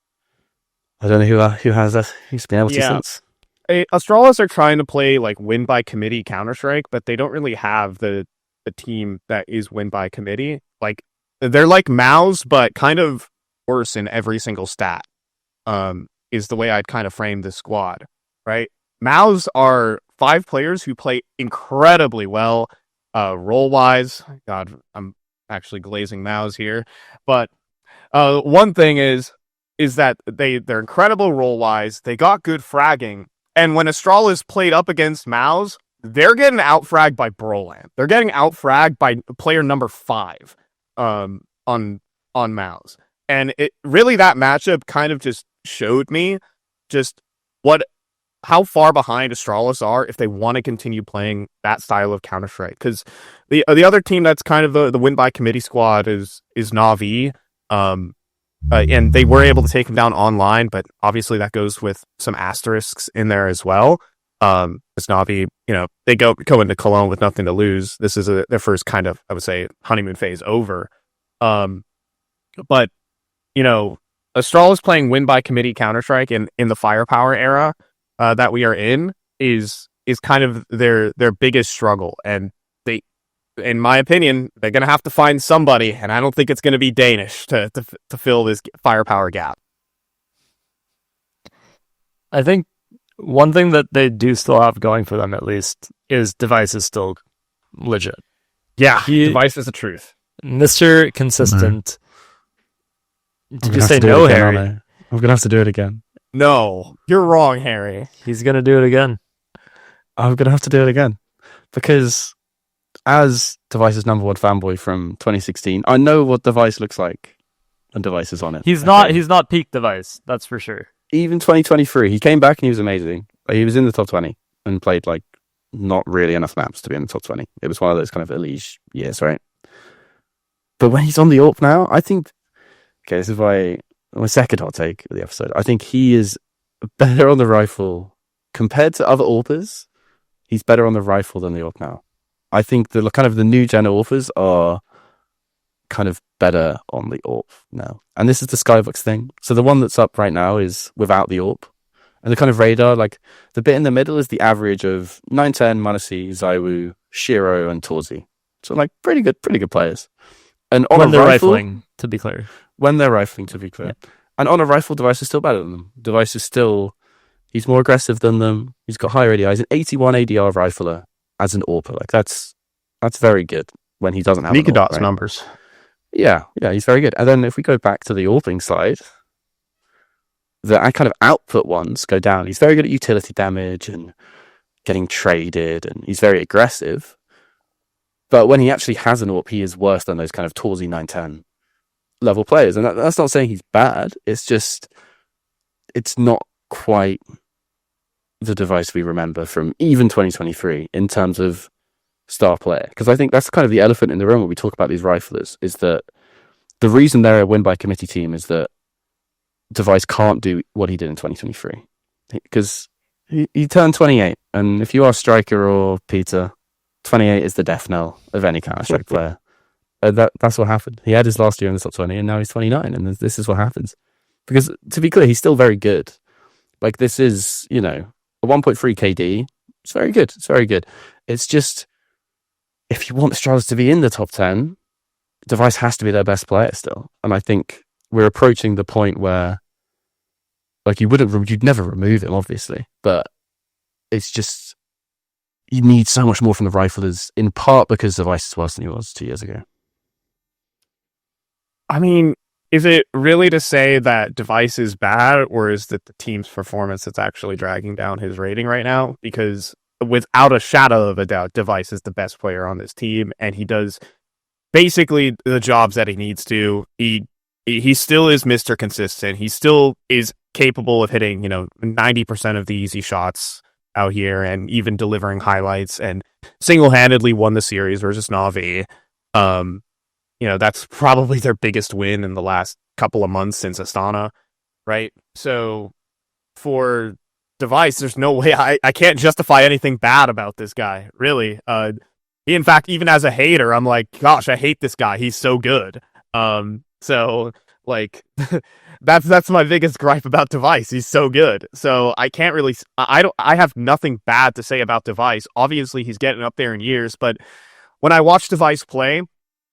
I don't know who's been able to since. Astralis are trying to play like win by committee Counter-Strike, but they don't really have the team that is win by committee. Like they're like MOUZ, but kind of worse in every single stat. Is the way I'd kind of frame this squad, right? MOUZ are 5 players who play incredibly well, role-wise. God, I'm actually glazing MOUZ here, but one thing is that they're incredible role-wise. They got good fragging, and when Astralis played up against MOUZ, they're getting out-fragged by Broland. They're getting out-fragged by player number 5 on MOUZ. And it really, that matchup kind of just showed me just how far behind Astralis are if they want to continue playing that style of Counter-Strike. Because the other team that's kind of the win by committee squad is Na'Vi. And they were able to take him down online, but obviously that goes with some asterisks in there as well. As Na'Vi, they go into Cologne with nothing to lose. This is their first kind of, I would say, honeymoon phase over. But Astralis playing win by committee Counter-Strike in the firepower era that we are in is kind of their biggest struggle. And they, in my opinion, they're going to have to find somebody, and I don't think it's going to be Danish to fill this firepower gap. I think one thing that they do still have going for them, at least, is Device is still legit. Yeah, Device is the truth. Mr. Consistent. Did you say no, Harry? I'm going to have to do it again. No, you're wrong, Harry. He's going to do it again. I'm going to have to do it again. Because as Device's number 1 fanboy from 2016, I know what Device looks like when Device is on it. He's not peak Device, that's for sure. Even 2023, he came back and he was amazing. He was in the top 20 and played like not really enough maps to be in the top 20. It was one of those kind of Elige years, right? But when he's on the AWP now, I think, okay, this is my second hot take of the episode. I think he is better on the rifle compared to other AWPers. He's better on the rifle than the AWP now. I think the kind of the new gen AWPers are kind of better on the AWP now. And this is the Skybox thing. So the one that's up right now is without the AWP. And the kind of radar, like the bit in the middle is the average of 910, m0NESY, ZywOo, Shiro, and Torzi. So like pretty good players. And on when a they're rifle, rifling, to be clear. when they're rifling, to be clear. Yeah. And on a rifle, Device is still better than them. Device is still, he's more aggressive than them. He's got higher ADI. He's an 81 ADR rifler as an AWPer. Like that's very good when he doesn't have an AWP, NickyB's right? numbers. Yeah, he's very good. And then if we go back to the AWPing side, the kind of output ones go down. He's very good at utility damage and getting traded, and he's very aggressive. But when he actually has an AWP, he is worse than those kind of Torzi 910 level players. And that's not saying he's bad. It's just, it's not quite the Device we remember from even 2023 in terms of star player. Because I think that's kind of the elephant in the room when we talk about these riflers, is that the reason they're a win by committee team is that Device can't do what he did in 2023. Because he turned 28. And if you are Striker or Peter, 28 is the death knell of any Counter-Strike player. That's what happened. He had his last year in the top 20, and now he's 29, and this is what happens. Because, to be clear, he's still very good. Like, this is, a 1.3 KD. It's very good. It's very good. It's just, if you want Astralis to be in the top 10, Device has to be their best player still. And I think we're approaching the point where, like, you'd never remove him, obviously, but it's just, you need so much more from the riflers, in part because Device is worse than he was 2 years ago. I mean, is it really to say that Device is bad, or is it the team's performance that's actually dragging down his rating right now? Because without a shadow of a doubt, Device is the best player on this team, and he does basically the jobs that he needs to. He still is Mr. Consistent. He still is capable of hitting, 90% of the easy shots out here, and even delivering highlights, and single-handedly won the series versus Na'Vi. That's probably their biggest win in the last couple of months since Astana, right? So for Device, there's no way I can't justify anything bad about this guy, really. He, in fact, even as a hater, I'm like, gosh, I hate this guy. He's so good. So like that's my biggest gripe about Device. He's so good. So I can't really, I have nothing bad to say about Device. Obviously he's getting up there in years, but when I watch Device play,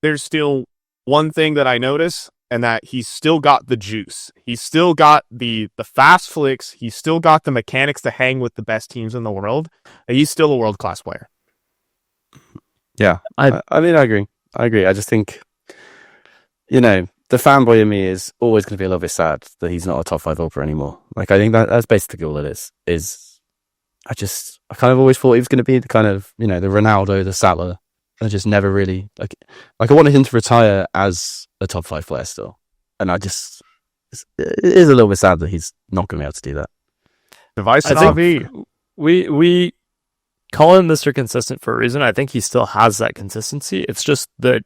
there's still one thing that I notice, and that he's still got the juice. He's still got the fast flicks. He's still got the mechanics to hang with the best teams in the world. And he's still a world-class player. Yeah, I mean, I agree. I just think, the fanboy in me is always going to be a little bit sad that he's not a top 5 AWPer anymore. Like, I think that's basically all it is I kind of always thought he was going to be the kind of, the Ronaldo, the Salah. I just never really, like I wanted him to retire as a top 5 player still. And it is a little bit sad that he's not going to be able to do that. Device and I RV. think we call him Mr. Consistent for a reason. I think he still has that consistency. It's just the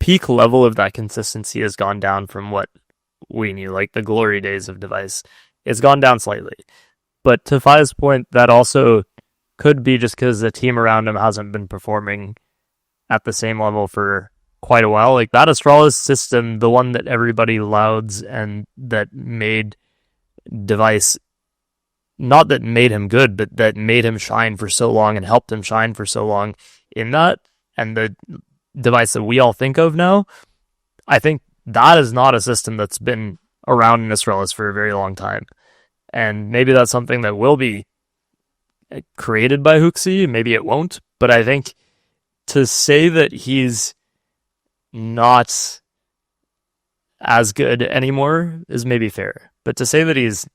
peak level of that consistency has gone down from what we knew, like the glory days of Device. It's gone down slightly. But to Fi's point, that also could be just because the team around him hasn't been performing at the same level for quite a while. Like that Astralis system, the one that everybody lauds and that made Device, not that made him good, but that made him shine for so long and helped him shine for so long in that, and the Device that we all think of now, I think that is not a system that's been around in Astralis for a very long time. And maybe that's something that will be created by HooXi, maybe it won't, but I think to say that he's not as good anymore is maybe fair. But to say that he's,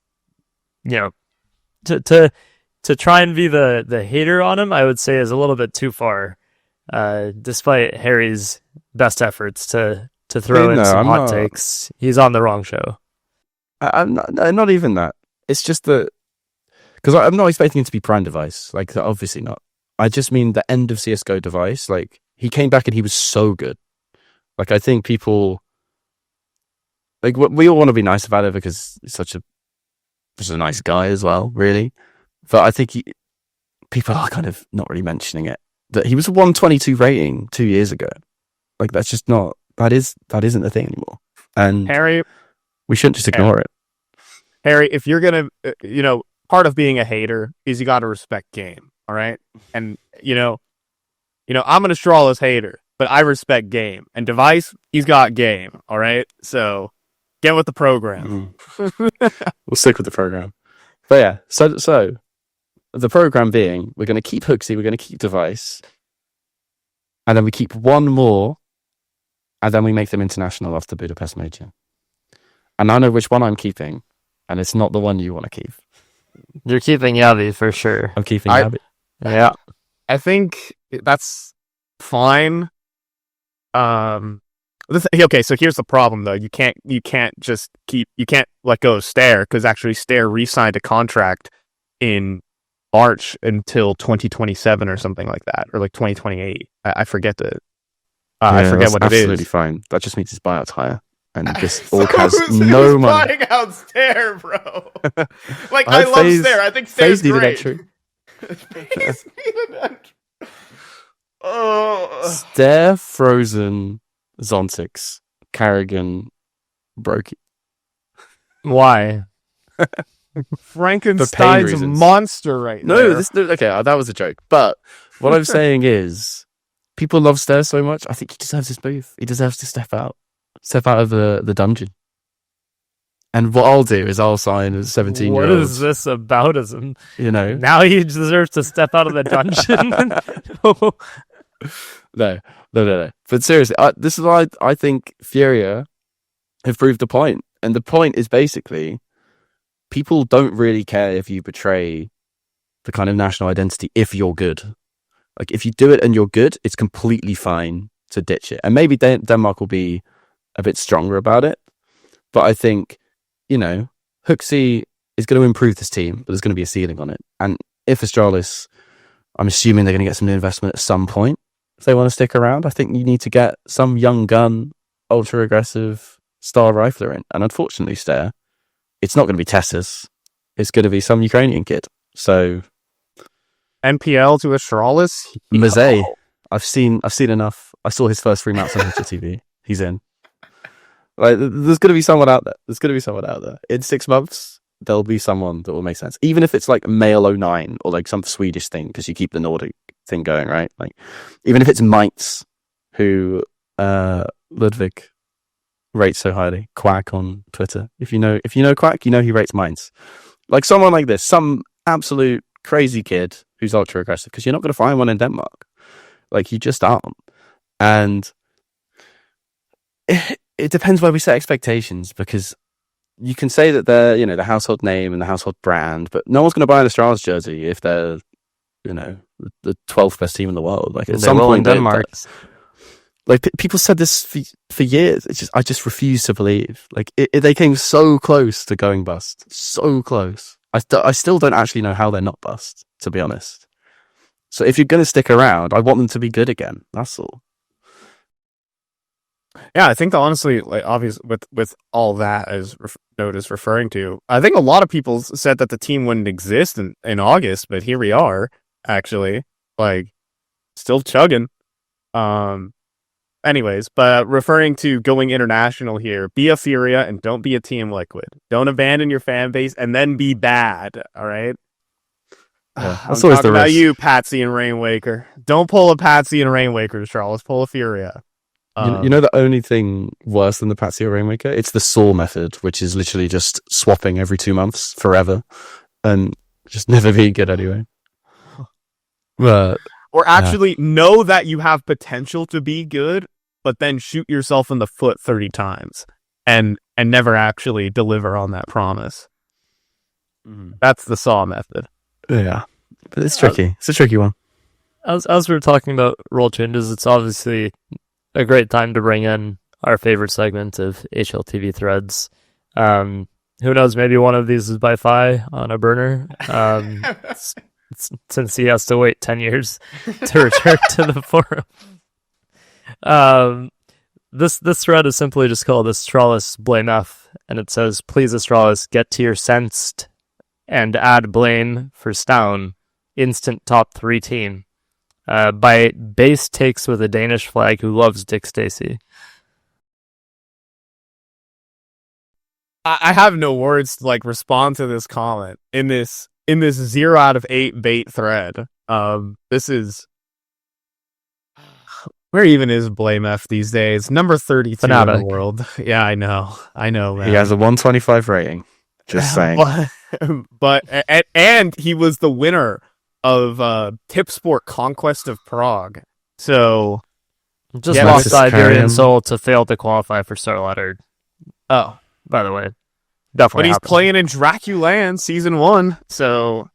to try and be the hater on him, I would say is a little bit too far. Despite Harry's best efforts to throw in some hot takes, he's on the wrong show. I'm not even that. It's just that, because I'm not expecting him to be prime Device. Like, obviously not. I just mean the end of CSGO Device. Like, he came back and he was so good. Like, I think people, like, we all want to be nice about it because he's such a nice guy as well, really. But I think people are kind of not really mentioning it. That he was a 122 rating 2 years ago. Like, that's just not, that isn't a thing anymore. And Harry, we shouldn't just ignore it. Harry, if you're going to, part of being a hater is you got to respect game. All right, and I'm an Astralis hater, but I respect game. And Device, he's got game. All right, so get with the program. We'll stick with the program. But yeah, so the program being, we're going to keep HooXi, we're going to keep Device, and then we keep one more, and then we make them international after Budapest Major. And I know which one I'm keeping, and it's not the one you want to keep. You're keeping Yavi for sure. I'm keeping Yavi. Yeah. I think that's fine. Okay, so here's the problem though. You can't let go of Staehr, because actually Staehr re-signed a contract in March until 2027 or something like that, or like 2028. I forget I forget what it is. Absolutely fine. That just means his buyout's higher, and this org has no money. Buying out Staehr, bro. Like I love Staehr. I think Staehr's great. Staehr, Frozen, Zontix, Carrigan, Brokey. Why? Frankenstein's a monster right now. Okay, that was a joke. But what I'm saying is, people love Staehr so much. I think he deserves his move. He deserves to step out of the dungeon. And what I'll do is I'll sign a 17-year-old. What is this aboutism? Now he deserves to step out of the dungeon. No. But seriously, this is why I think Furia have proved the point. And the point is basically, people don't really care if you betray the kind of national identity if you're good. Like, if you do it and you're good, it's completely fine to ditch it. And maybe Denmark will be a bit stronger about it. But I think, HooXi is going to improve this team, but there's going to be a ceiling on it. And if Astralis, I'm assuming they're going to get some new investment at some point. If they want to stick around, I think you need to get some young gun, ultra-aggressive star rifler in. And unfortunately, Staehr, it's not going to be TeSeS. It's going to be some Ukrainian kid. So NPL to Astralis? MOUZ. I've seen enough. I saw his first 3 maps on HLTV. He's in. Like, there's going to be someone out there. In 6 months, there'll be someone that will make sense. Even if it's like Male 09 or like some Swedish thing, because you keep the Nordic thing going, right? Like, even if it's MOUZ, who Ludwig rates so highly, Quack on Twitter. If you know Quack, he rates MOUZ. Like, someone like this, some absolute crazy kid who's ultra aggressive, because you're not going to find one in Denmark. Like, you just aren't. And it depends where we set expectations, because you can say that they're, the household name and the household brand, but no one's going to buy an Astralis jersey if they're, the 12th best team in the world. Like, at some point, in Denmark. Like, people said this for years. I just refuse to believe. Like, they came so close to going bust. So close. I still don't actually know how they're not bust, to be honest. So if you're going to stick around, I want them to be good again. That's all. Yeah, I think honestly, like, obvious with all that as Note is referring to, I think a lot of people said that the team wouldn't exist in August, but here we are, actually, like, still chugging. Anyways, but referring to going international here, be a Furia and don't be a Team Liquid. Don't abandon your fan base and then be bad. All right. Yeah, I'm talking about you, Patsy and Rainwaker. Don't pull a Patsy and Rainwaker, Charles. Pull a Furia. The only thing worse than the Patsy or Rainmaker? It's the SAW method, which is literally just swapping every 2 months forever and just never being good anyway. But, or actually know that you have potential to be good, but then shoot yourself in the foot 30 times and never actually deliver on that promise. That's the SAW method. Yeah, but it's tricky. It's a tricky one. As we were talking about role changes, it's obviously a great time to bring in our favorite segment of HLTV threads. Who knows? Maybe one of these is by Fi on a burner. Since he has to wait 10 years to return to the forum. This thread is simply just called Astralis blameF, and it says, "Please Astralis, get to your sensed and add blame for Staun, instant top 3 team." By base takes with a Danish flag who loves Dick Stacy. I have no words to respond to this comment in this in this 0 out of 8 bait thread. This is where even is blameF these days? Number 32 in the world. Yeah, I know, man. He has a 125 rating. Just saying. but he was the winner of Tipsport Conquest of Prague. So just lost Siberian Soul to fail to qualify for Star Ladder. Oh, by the way, definitely. But he's playing in Draculan Season 1, so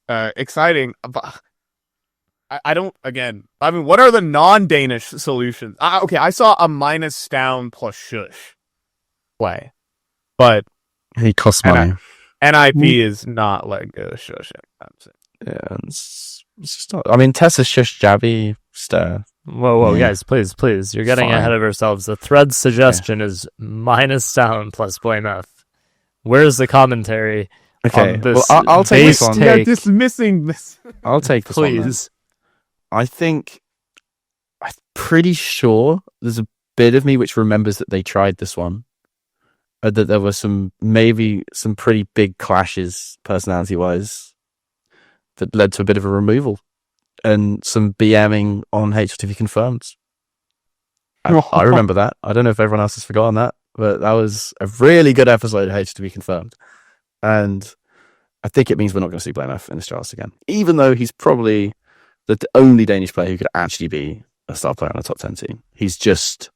exciting. I don't. Again, I mean, what are the non-Danish solutions? Okay, I saw a -Staehr plus sjuush play, but he costs money. NIP is not like sjuush. Yeah, it's just not. I mean, TeSeS, sjuush, Javi, Staehr. Whoa, guys, please. You're getting ahead of ourselves. The thread suggestion is -Staehr plus blameF. Where's the commentary? Okay, on this I'll take this one. Yeah, dismissing this. I'll take this one. Please. I'm pretty sure there's a bit of me which remembers that they tried this one. That there were maybe some pretty big clashes personality-wise that led to a bit of a removal and some BMing on HLTV confirmed. I remember that. I don't know if everyone else has forgotten that, but that was a really good episode of HLTV confirmed. And I think it means we're not going to see blameF in Astralis again, even though he's probably the only Danish player who could actually be a star player on a top 10 team. He's just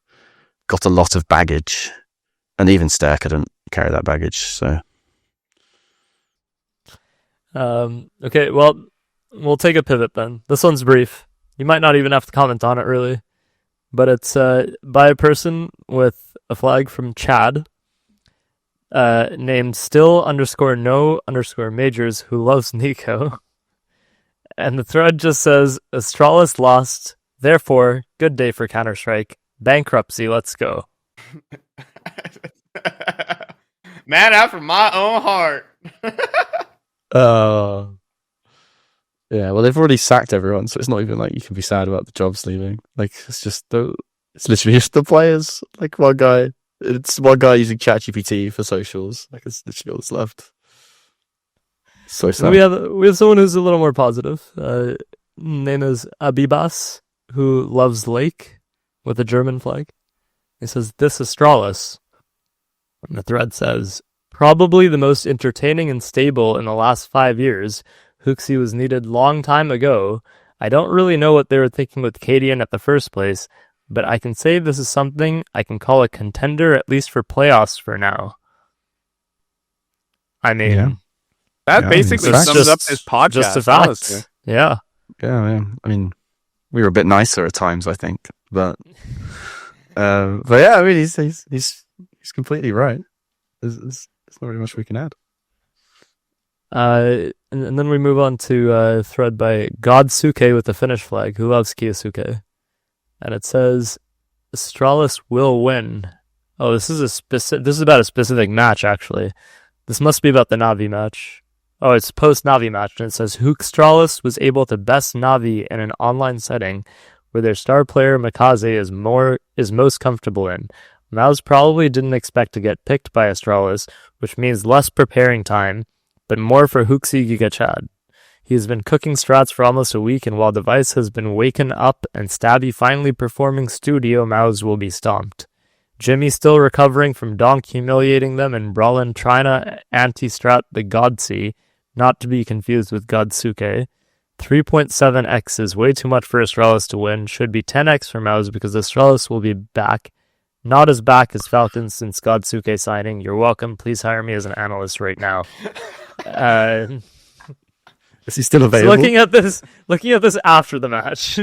got a lot of baggage, and even Staehr couldn't carry that baggage. So, okay, well, we'll take a pivot then. This one's brief. You might not even have to comment on it, really. But it's by a person with a flag from Chad, named still_no_majors, who loves Nico. And the thread just says, Astralis lost, therefore, good day for Counter-Strike. Bankruptcy, let's go. Man after my own heart. Yeah, well, they've already sacked everyone, so it's not even like you can be sad about the jobs leaving. Like, it's literally just the players. Like, one guy using ChatGPT for socials. Like, it's literally all that's left. So sad. We have someone who's a little more positive. Name is Abibas, who loves Lake with a German flag. He says, this Astralis. And the thread says, probably the most entertaining and stable in the last 5 years. HooXi was needed long time ago. I don't really know what they were thinking with cadiaN at the first place, but I can say this is something I can call a contender, at least for playoffs for now. I mean... Yeah. That basically sums up his podcast. Just a fact. Yeah. Yeah. I mean, we were a bit nicer at times, I think, but yeah, I mean, he's completely right. There's not really much we can add. And then we move on to a thread by Godsuke with the Finnish flag, who loves Kiyosuke, and it says, "Astralis will win." Oh, this is about a specific match, actually. This must be about the Navi match. Oh, it's post-Navi match, and it says, Astralis was able to best Navi in an online setting where their star player Mikaze is most comfortable in. MOUZ probably didn't expect to get picked by Astralis, which means less preparing time, but more for HooXi Giga Chad. He has been cooking strats for almost a week, and while Device has been waken up and Stabby finally performing studio, MOUZ will be stomped. Jimmy still recovering from Donk humiliating them, and Brolin trying to anti-strat the Godsi, not to be confused with Godsuke. 3.7x is way too much for Astralis to win. Should be 10x for MOUZ because Astralis will be back. Not as back as Falcons since Godsuke signing. You're welcome. Please hire me as an analyst right now. Is he still available? So looking at this after the match.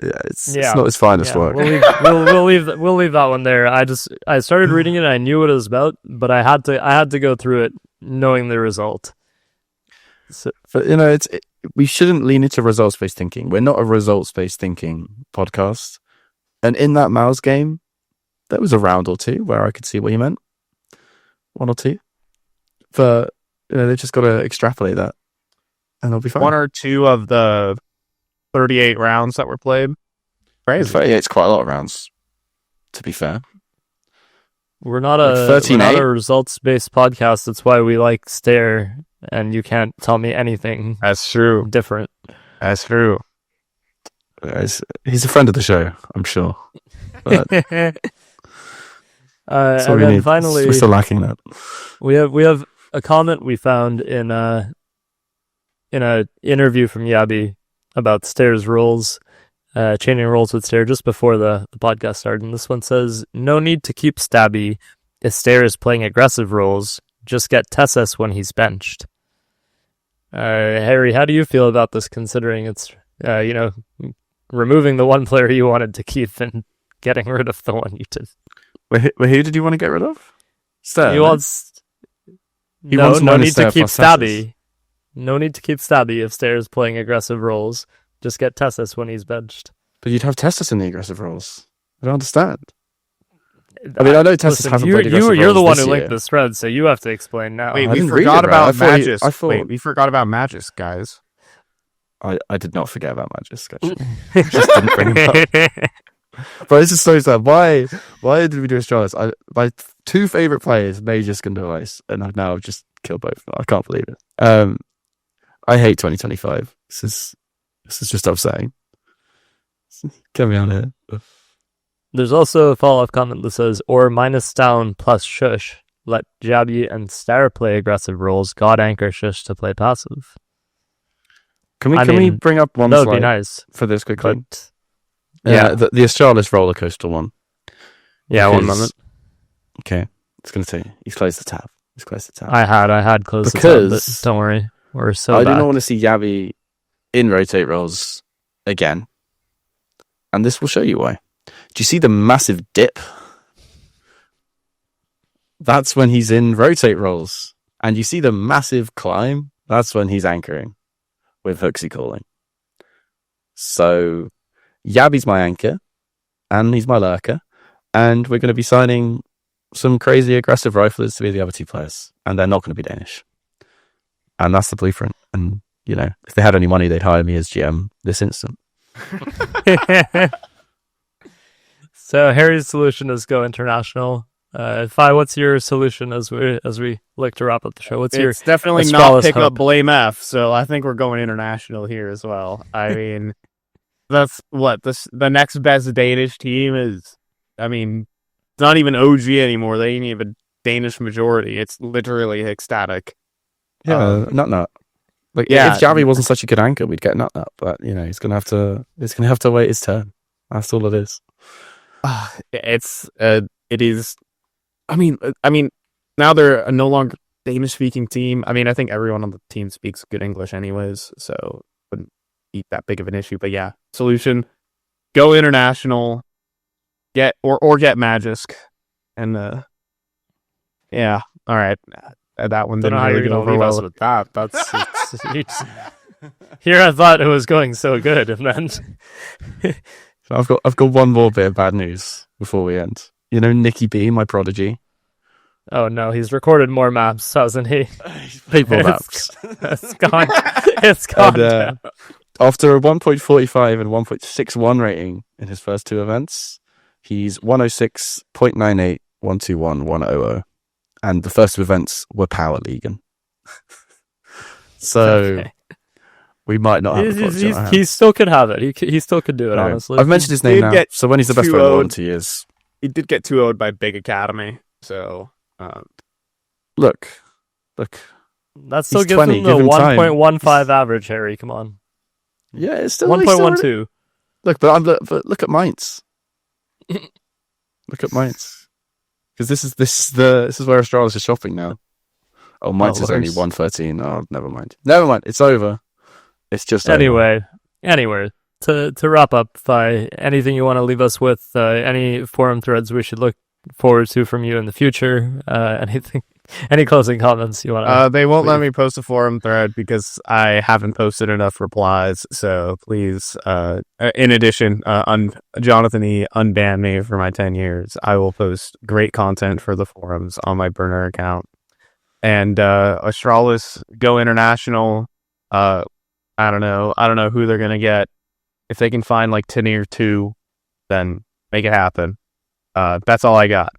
It's not his finest work. We'll leave that one there. I started reading it and I knew what it was about, but I had to go through it knowing the result. So, but we shouldn't lean into results-based thinking. We're not a results-based thinking podcast. And in that MOUZ game, there was a round or two where I could see what he meant. 1 or 2. But they've just got to extrapolate that, and they'll be fine. 1 or 2 of the 38 rounds that were played. Crazy. 38's quite a lot of rounds, to be fair. We're not Like a 13-8? results-based podcast. That's why we like Staehr, and you can't tell me anything That's true. different. That's true. He's a friend of the show, I'm sure. But and that's what we then need. finally, We're still lacking that. we have a comment we found in a interview from Yabi about Staehr's rules, changing rules with Staehr just before the podcast started. And this one says, "No need to keep Stabby if Staehr is playing aggressive roles. Just get TeSeS when he's benched." Harry, how do you feel about this? Considering it's removing the one player you wanted to keep and getting rid of the one you did. Wait, who did you want to get rid of? Staehr. He wants. He no, wants no minus need to Staehr keep plus TeSeS. Stabby. No need to keep Stabby if Staehr is playing aggressive roles. Just get TeSeS when he's benched. But you'd have TeSeS in the aggressive roles. I don't understand. I mean, I know TeSeS hasn't played aggressive roles You're the one this who linked year. this thread, so you have to explain now. Wait, I we didn't read forgot it, right? about Magisk. Wait, we forgot about Magisk, guys. I did not forget about Magisk, actually. Just didn't bring him up. But this is so sad. Why did we do Astralis? My two favourite players, Magisk and Nohte, and I've now just killed both. I can't believe it. I hate 2025. This is just upsetting. Get me on here. There's also a follow-up comment that says, or minus down plus sjuush. Let Jabby and Staehr play aggressive roles. God anchor sjuush to play passive. Can we I mean, bring up one That would be slide nice. for this quickly? But Yeah, the Astralis roller coaster one. yeah, one Because- moment. Okay, it's going to say he's closed the tab. I had closed Because- the tab, but don't worry. We're so I do back. not want to see Yabi in rotate roles again. And this will show you why. Do you see the massive dip? That's when he's in rotate roles. And you see the massive climb? That's when he's anchoring with HooXi calling. So Yabi's my anchor and he's my lurker. And we're going to be signing some crazy aggressive riflers to be the other two players. And they're not going to be Danish. And that's the blueprint. And, if they had any money, they'd hire me as GM this instant. So Harry's solution is go international. Fi, what's your solution as we look to wrap up the show? What's your It's definitely Astralis not pick hope? up blameF, so I think we're going international here as well. I mean, that's what the next best Danish team is. I mean, it's not even OG anymore. They ain't even Danish majority. It's literally ecstatic. Yeah, Nut. Like, yeah. if Javi wasn't such a good anchor, we'd get Nut. But he's gonna have to wait his turn. That's all it is. It is. I mean, now they're no longer Danish speaking team. I mean, I think everyone on the team speaks good English anyways, so wouldn't be that big of an issue. But yeah, solution: go international, get Magisk, and yeah, all right. That one Don't didn't know how really you're go going to over leave us well. with that. That's here. I thought it was going so good, and then So I've got one more bit of bad news before we end. NickyB, my prodigy. oh no, he's recorded more maps, hasn't he? People It's- maps. It's gone. It's gone. And, after a 1.45 and 1.61 rating in his first two events, he's 106.98, 121, 100. And the first two events were Power League. So Okay. we might not have a prodigy on our hands. He still could have it. He still could do it. No. Honestly, I've mentioned his name did now. get So when he's the best player in the world 2-0'd. in 2 years. He did get 2-0'd by Big Academy, so Look. that still He's gives 20, him give the him time. 1.15 average. Harry, come on, Yeah, it's still 1.12. Look, but look at Mainz. Look at Mainz. Because this is where Astralis is shopping now. Oh, Mainz is only worse. 113. Oh, never mind. It's over. It's just over. Anyway, to wrap up, anything you want to leave us with? Any forum threads we should look forward to from you in the future? Anything? Any closing comments you want to? they won't let me post a forum thread because I haven't posted enough replies. So please, in addition, Jonathan E. unban me for my 10 years. I will post great content for the forums on my burner account. And Astralis go international. I don't know who they're gonna get. If they can find like TeNER 2, then make it happen. That's all I got.